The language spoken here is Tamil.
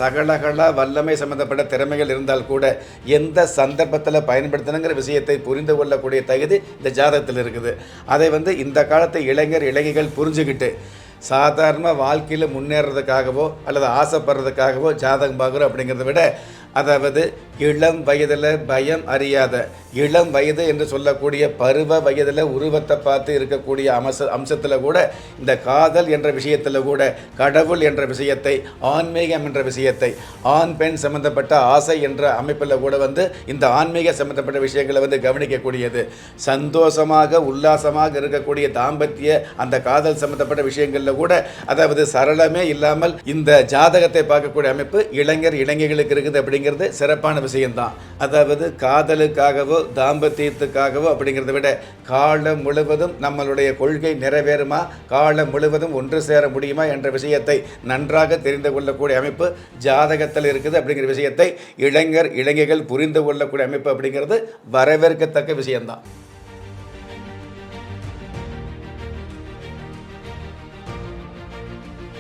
சகலகல வல்லமை சம்பந்தப்பட்ட திறமைகள் இருந்தால் கூட எந்த சந்தர்ப்பத்தில் பயன்படுத்தணுங்கிற விஷயத்தை புரிந்து கொள்ளக்கூடிய தகுதி இந்த ஜாதகத்தில் இருக்குது. அதை இந்த காலத்து இளைஞர்கள் புரிஞ்சுக்கிட்டு சாதாரண வாழ்க்கையில் முன்னேறதுக்காகவோ அல்லது ஆசைப்படுறதுக்காகவோ ஜாதகம் பார்க்குறோம் அப்படிங்கிறத விட, அதாவது இளம் வயதில் பயம் அறியாத, இளம் வயது என்று சொல்லக்கூடிய பருவ வயதில் உருவத்தை பார்த்து இருக்கக்கூடிய அம்சத்தில் கூட இந்த காதல் என்ற விஷயத்தில் கூட கடவுள் என்ற விஷயத்தை, ஆன்மீகம் என்ற விஷயத்தை, ஆண் பெண் சம்பந்தப்பட்ட ஆசை என்ற அமைப்பில் கூட இந்த ஆன்மீக சம்பந்தப்பட்ட விஷயங்களை கவனிக்கக்கூடியது. சந்தோஷமாக உல்லாசமாக இருக்கக்கூடிய தாம்பத்திய அந்த காதல் சம்பந்தப்பட்ட விஷயங்களில் கூட, அதாவது சரளமே இல்லாமல் இந்த ஜாதகத்தை பார்க்கக்கூடிய அமைப்பு இளைஞர்களுக்கு இருக்குது. அப்படிங்கிறது சிறப்பான விஷயம்தான். அதாவது காதலுக்காகவோ தாம்பத்தியத்துக்காகவோ அப்படிங்கிறத விட காலம் முழுவதும் நம்மளுடைய கொள்கை நிறைவேறுமா, காலம் முழுவதும் ஒன்று சேர முடியுமா என்ற விஷயத்தை நன்றாக தெரிந்து கொள்ளக்கூடிய அமைப்பு ஜாதகத்தில் இருக்குது. அப்படிங்கிற விஷயத்தை இளைஞர்கள் புரிந்து கொள்ளக்கூடிய அமைப்பு அப்படிங்கிறது வரவேற்கத்தக்க விஷயம்தான்.